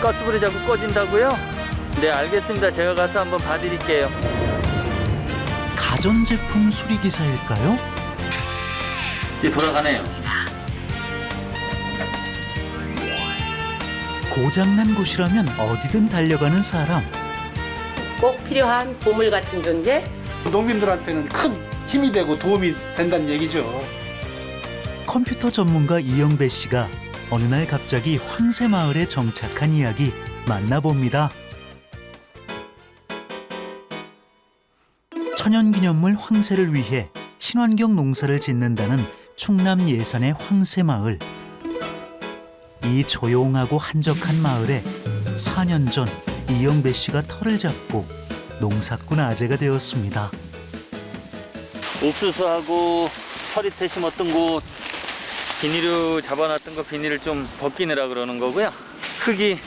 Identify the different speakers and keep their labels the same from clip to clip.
Speaker 1: 가스불이 자꾸 꺼진다고요? 네, 알겠습니다. 제가 가서 한번 봐드릴게요.
Speaker 2: 가전제품 수리기사일까요?
Speaker 1: 이제 돌아가네요.
Speaker 2: 고장난 곳이라면 어디든 달려가는 사람.
Speaker 3: 꼭 필요한 보물 같은 존재?
Speaker 4: 농민들한테는 큰 힘이 되고 도움이 된다는 얘기죠.
Speaker 2: 컴퓨터 전문가 이영배 씨가 어느 날 갑자기 황새마을에 정착한 이야기 만나봅니다. 천연기념물 황새를 위해 친환경 농사를 짓는다는 충남 예산의 황새마을. 이 조용하고 한적한 마을에 4년 전 이영배 씨가 터를 잡고 농사꾼 아재가 되었습니다.
Speaker 1: 옥수수하고 서리태 심었던 곳 비닐로 잡아놨던 거 비닐을 좀 벗기느라 그러는 거고요. 흙이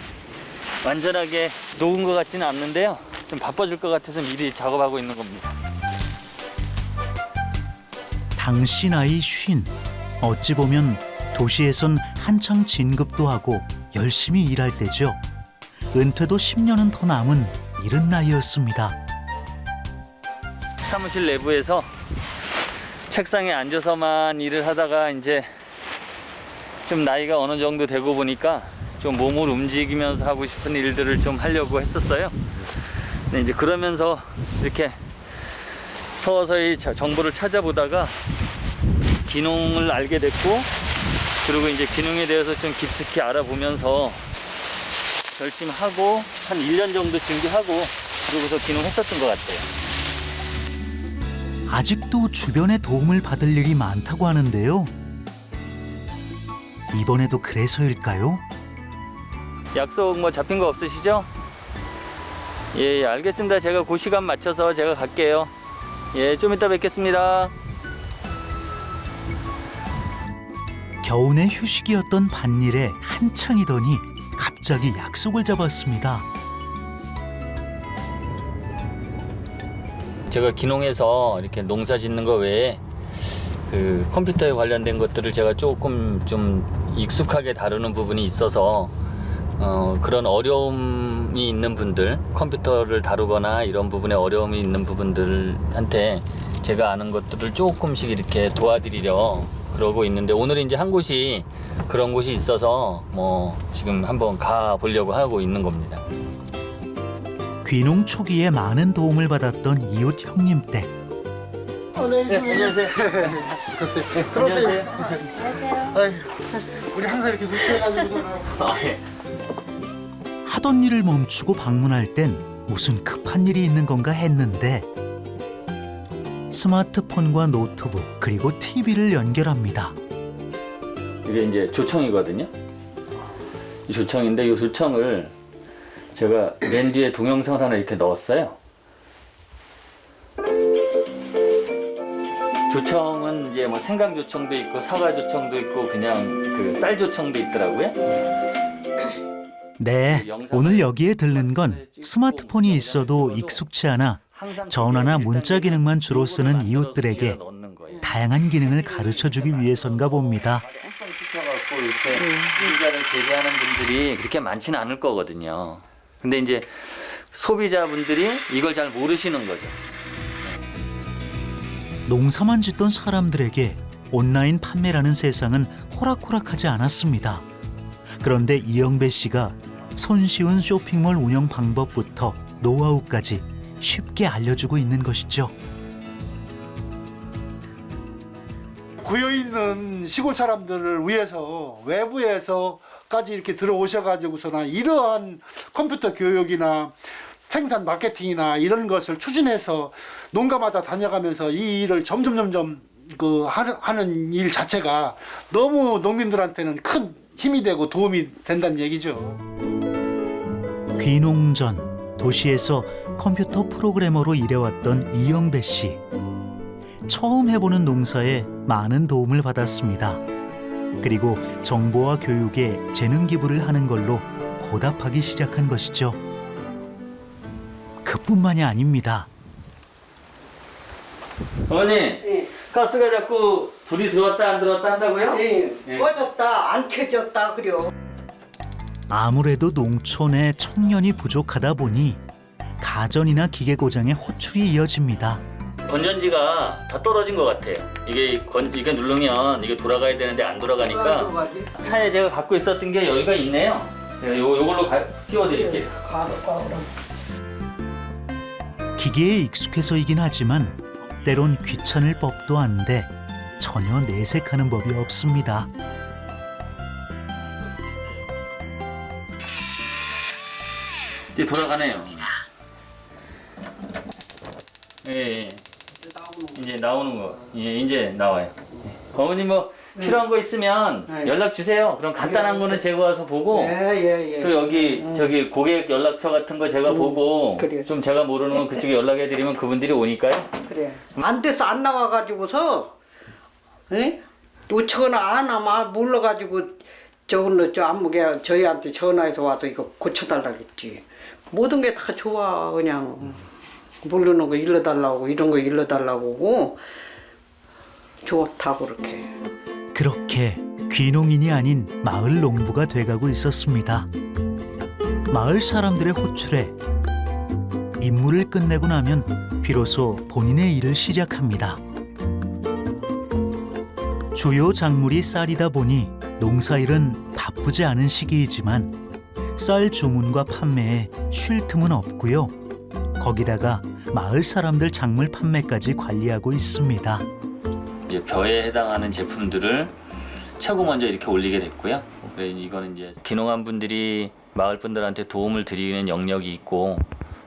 Speaker 1: 완전하게 녹은 것 같지는 않는데요. 좀 바빠질 것 같아서 미리 작업하고 있는 겁니다.
Speaker 2: 당시 나이 50. 어찌 보면 도시에선 한창 진급도 하고 열심히 일할 때죠. 은퇴도 10년은 더 남은 이른 나이였습니다.
Speaker 1: 사무실 내부에서 책상에 앉아서만 일을 하다가 이제 좀 나이가 어느 정도 되고 보니까 좀 몸을 움직이면서 하고 싶은 일들을 좀 하려고 했었어요. 근데 이제 그러면서 이렇게 서서히 정보를 찾아보다가 기농을 알게 됐고, 그리고 이제 기농에 대해서 좀 깊숙이 알아보면서 열심히 하고 한 1년 정도 준비하고 그러고서 기농했었던 것 같아요.
Speaker 2: 아직도 주변의 도움을 받을 일이 많다고 하는데요. 이번에도 그래서일까요?
Speaker 1: 약속 뭐 잡힌 거 없으시죠? 예, 알겠습니다. 제가 그 시간 맞춰서 제가 갈게요. 예, 좀 이따 뵙겠습니다.
Speaker 2: 겨우내 휴식이었던 밭일에 한창이더니 갑자기 약속을 잡았습니다.
Speaker 1: 제가 기농에서 이렇게 농사 짓는 거 외에 그 컴퓨터에 관련된 것들을 제가 조금 좀 익숙하게 다루는 부분이 있어서 그런 어려움이 있는 분들, 컴퓨터를 다루거나 이런 부분에 어려움이 있는 부분들한테 제가 아는 것들을 조금씩 이렇게 도와드리려 그러고 있는데, 오늘 이제 한 곳이 그런 곳이 있어서 뭐 지금 한번 가 보려고 하고 있는 겁니다.
Speaker 2: 귀농 초기에 많은 도움을 받았던 이웃 형님 댁.
Speaker 1: 네, 안녕하세요.
Speaker 4: 들어오세요. 아유, 우리 항상 이렇게 누추해가지고.
Speaker 1: 아, 예.
Speaker 2: 하던 일을 멈추고 방문할 땐 무슨 급한 일이 있는 건가 했는데 스마트폰과 노트북 그리고 TV를 연결합니다.
Speaker 1: 이게 이제 조청이거든요. 이 조청인데 이 조청을 제가 맨 뒤에 동영상을 하나 이렇게 넣었어요. 조청은 이제 뭐 생강 조청도 있고 사과 조청도 있고 그냥 그 쌀 조청도 있더라고요.
Speaker 2: 네, 오늘 여기에 들른 건 스마트폰이 있어도 익숙치 않아 전화나 문자 기능만 주로 쓰는 이웃들에게 다양한 기능을 가르쳐주기 위해서인가 봅니다.
Speaker 1: 시켜갖고 이렇게 소비자를 제재하는 분들이 그렇게 많지는 않을 거거든요. 근데 이제 소비자분들이 이걸 잘 모르시는 거죠.
Speaker 2: 농사만 짓던 사람들에게 온라인 판매라는 세상은 호락호락하지 않았습니다. 그런데 이영배 씨가 손쉬운 쇼핑몰 운영 방법부터 노하우까지 쉽게 알려주고 있는 것이죠.
Speaker 4: 고여있는 시골 사람들을 위해서 외부에서까지 이렇게 들어오셔가지고서나 이러한 컴퓨터 교육이나 생산 마케팅이나 이런 것을 추진해서 농가마다 다녀가면서 이 일을 점점 하는 일 자체가 너무 농민들한테는 큰 힘이 되고 도움이 된다는 얘기죠.
Speaker 2: 귀농 전 도시에서 컴퓨터 프로그래머로 일해왔던 이영배 씨. 처음 해보는 농사에 많은 도움을 받았습니다. 그리고 정보와 교육에 재능 기부를 하는 걸로 보답하기 시작한 것이죠. 그뿐만이 아닙니다.
Speaker 1: 어머니,
Speaker 3: 네.
Speaker 1: 가스가 자꾸 불이 들어왔다 안 들어왔다 한다고요?
Speaker 3: 네.
Speaker 1: 네.
Speaker 3: 꺼졌다 안 켜졌다 그래요.
Speaker 2: 아무래도 농촌에 청년이 부족하다 보니 가전이나 기계 고장에 호출이 이어집니다.
Speaker 1: 건전지가 다 떨어진 것 같아요. 이게 누르면 이게 돌아가야 되는데 안 돌아가니까 차에 제가 갖고 있었던 게 여기가 있네요. 제가 요걸로 끼워드릴게요.
Speaker 2: 기계에 익숙해서이긴 하지만 때론 귀찮을 법도 한데 전혀 내색하는 법이 없습니다.
Speaker 1: 이제 돌아가네요. 예. 이제 나오는 거. 예, 이제 나와요. 어머니 뭐 필요한 거 있으면 연락 주세요. 그럼 간단한 거는 제가 와서 보고
Speaker 3: 예.
Speaker 1: 또 여기 저기 고객 연락처 같은 거 제가 보고
Speaker 3: 그래요.
Speaker 1: 좀 제가 모르는 건 그쪽에 연락해 드리면 그분들이 오니까요.
Speaker 3: 그래. 안 돼서 안 나와가지고서, 에? 놓치거나 안 하면 몰라가지고 저걸로 저 안무게 저희한테 전화해서 와서 이거 고쳐달라겠지. 모든 게 다 좋아 그냥. 모르는 거 일러달라고 이런 거 일러달라고 좋다고 그렇게.
Speaker 2: 그렇게 귀농인이 아닌 마을 농부가 돼가고 있었습니다. 마을 사람들의 호출에 임무를 끝내고 나면 비로소 본인의 일을 시작합니다. 주요 작물이 쌀이다 보니 농사일은 바쁘지 않은 시기이지만 쌀 주문과 판매에 쉴 틈은 없고요. 거기다가 마을 사람들 작물 판매까지 관리하고 있습니다.
Speaker 1: 이제 벼에 해당하는 제품들을 최고 먼저 이렇게 올리게 됐고요. 그래 이거는 이제 귀농한 분들이 마을 분들한테 도움을 드리는 영역이 있고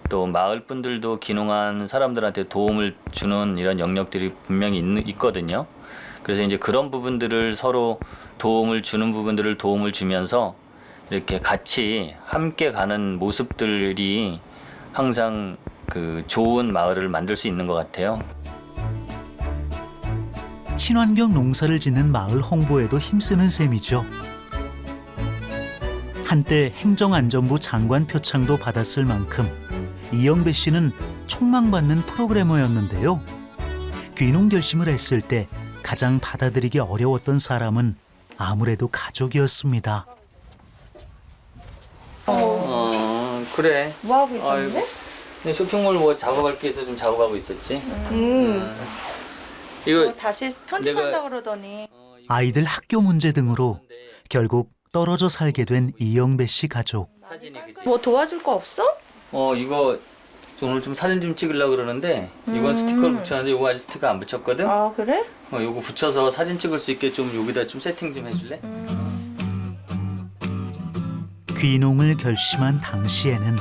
Speaker 1: 또 마을 분들도 귀농한 사람들한테 도움을 주는 이런 영역들이 분명히 있거든요. 그래서 이제 그런 부분들을 서로 도움을 주는 부분들을 도움을 주면서 이렇게 같이 함께 가는 모습들이 항상 그 좋은 마을을 만들 수 있는 것 같아요.
Speaker 2: 친환경 농사를 짓는 마을 홍보에도 힘쓰는 셈이죠. 한때 행정안전부 장관 표창도 받았을 만큼 이영배 씨는 촉망받는 프로그래머였는데요. 귀농 결심을 했을 때 가장 받아들이기 어려웠던 사람은 아무래도 가족이었습니다.
Speaker 1: 그래.
Speaker 5: 뭐 하고 있었는데?
Speaker 1: 아이고. 쇼핑몰 뭐 작업할 게 있어 좀 작업하고 있었지. 이거
Speaker 5: 다시 편집한다 그러더니
Speaker 2: 아이들 학교 문제 등으로 결국 떨어져 살게 된 이영배 씨 가족.
Speaker 1: 사진이 그지.
Speaker 5: 뭐 도와줄 거 없어?
Speaker 1: 이거 오늘 좀 사진 좀 찍으려고 그러는데 이건 스티커를 붙였는데 이거 아직 스티커 안 붙였거든.
Speaker 5: 아 그래?
Speaker 1: 요거 붙여서 사진 찍을 수 있게 좀 여기다 좀 세팅 좀 해줄래?
Speaker 2: 귀농을 결심한 당시에는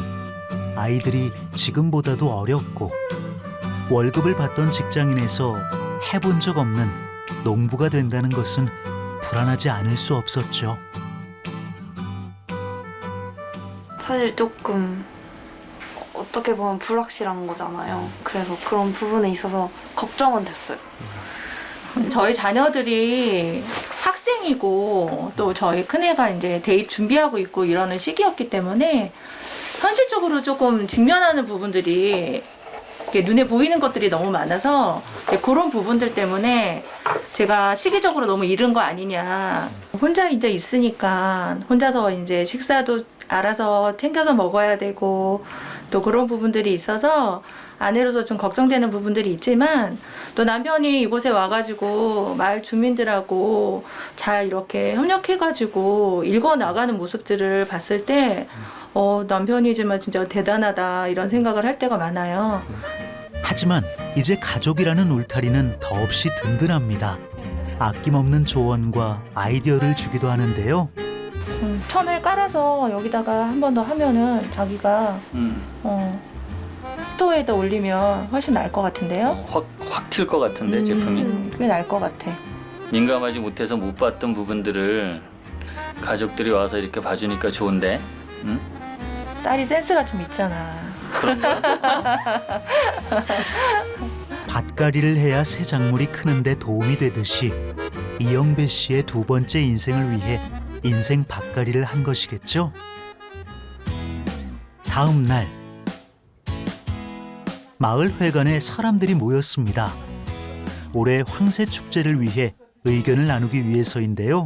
Speaker 2: 아이들이 지금보다도 어렸고 월급을 받던 직장인에서 해본 적 없는 농부가 된다는 것은 불안하지 않을 수 없었죠.
Speaker 6: 사실 조금 어떻게 보면 불확실한 거잖아요. 그래서 그런 부분에 있어서 걱정은 됐어요.
Speaker 5: 저희 자녀들이 학생이고 또 저희 큰애가 이제 대입 준비하고 있고 이러는 시기였기 때문에 현실적으로 조금 직면하는 부분들이 이렇게 눈에 보이는 것들이 너무 많아서 이제 그런 부분들 때문에 제가 시기적으로 너무 이른 거 아니냐. 혼자 이제 있으니까 혼자서 이제 식사도 알아서 챙겨서 먹어야 되고 또 그런 부분들이 있어서 아내로서 좀 걱정되는 부분들이 있지만 또 남편이 이곳에 와가지고 마을 주민들하고 잘 이렇게 협력해가지고 일궈 나가는 모습들을 봤을 때 남편이지만 진짜 대단하다 이런 생각을 할 때가 많아요.
Speaker 2: 하지만 이제 가족이라는 울타리는 더없이 든든합니다. 아낌없는 조언과 아이디어를 주기도 하는데요.
Speaker 5: 천을 깔아서 여기다가 한 번 더 하면은 자기가 스토어에다 올리면 훨씬 나을 것 같은데요?
Speaker 1: 확 튈 것 같은데 제품이.
Speaker 5: 꽤 나을 것 같아.
Speaker 1: 민감하지 못해서 못 봤던 부분들을 가족들이 와서 이렇게 봐주니까 좋은데. 응?
Speaker 5: 딸이 센스가 좀 있잖아.
Speaker 1: 그런가?
Speaker 2: 밭갈이를 해야 새 작물이 크는데 도움이 되듯이 이영배 씨의 두 번째 인생을 위해 인생 밭갈이를 한 것이겠죠? 다음 날 마을 회관에 사람들이 모였습니다. 올해 황새 축제를 위해 의견을 나누기 위해서인데요.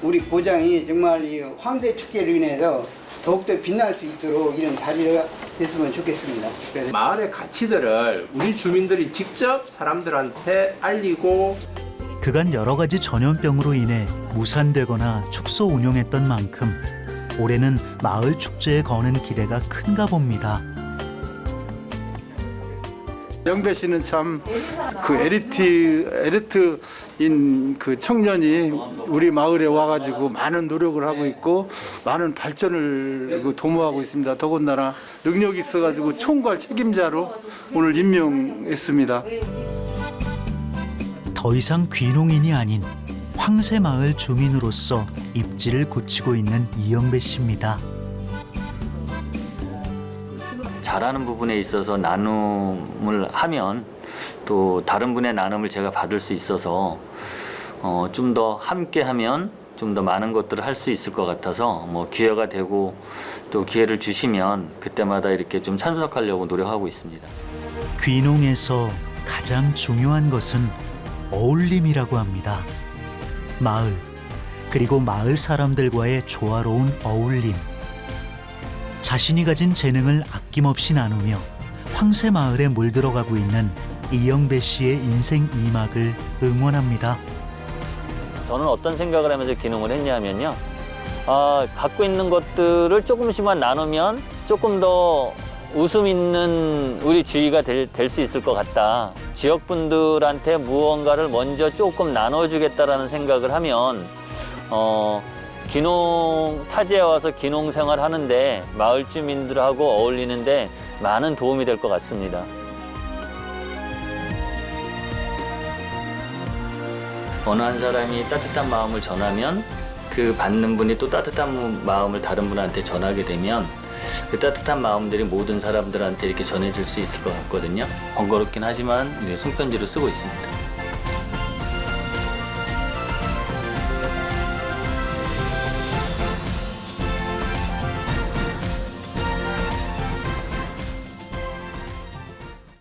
Speaker 7: 우리 고장이 정말 이 황새 축제로 인해서 더욱더 빛날 수 있도록 이런 자리가 됐으면 좋겠습니다. 그래서
Speaker 8: 마을의 가치들을 우리 주민들이 직접 사람들한테 알리고
Speaker 2: 그간 여러 가지 전염병으로 인해 무산되거나 축소 운영했던 만큼 올해는 마을 축제에 거는 기대가 큰가 봅니다.
Speaker 9: 영배 씨는 참 그 에리트인 그 청년이 우리 마을에 와가지고 많은 노력을 하고 있고 많은 발전을 도모하고 있습니다. 더군다나 능력이 있어가지고 총괄 책임자로 오늘 임명했습니다.
Speaker 2: 더 이상 귀농인이 아닌 황새마을 주민으로서 입지를 굳히고 있는 이영배 씨입니다.
Speaker 1: 잘하는 부분에 있어서 나눔을 하면 또 다른 분의 나눔을 제가 받을 수 있어서 좀 더 함께하면 좀 더 많은 것들을 할 수 있을 것 같아서 뭐 기회가 되고 또 기회를 주시면 그때마다 이렇게 좀 참석하려고 노력하고 있습니다.
Speaker 2: 귀농에서 가장 중요한 것은 어울림이라고 합니다. 마을, 그리고 마을 사람들과의 조화로운 어울림. 자신이 가진 재능을 아낌없이 나누며 황새마을에 물들어가고 있는 이영배 씨의 인생 2막을 응원합니다.
Speaker 1: 저는 어떤 생각을 하면서 귀농을 했냐면요. 갖고 있는 것들을 조금씩만 나누면 조금 더 웃음 있는 우리 주위가 될 수 있을 것 같다. 지역분들한테 무언가를 먼저 조금 나눠주겠다라는 생각을 하면 타지에 와서 귀농 생활 하는데 마을 주민들하고 어울리는데 많은 도움이 될 것 같습니다. 어느 한 사람이 따뜻한 마음을 전하면 그 받는 분이 또 따뜻한 마음을 다른 분한테 전하게 되면 그 따뜻한 마음들이 모든 사람들한테 이렇게 전해질 수 있을 것 같거든요. 번거롭긴 하지만 손편지로 쓰고 있습니다.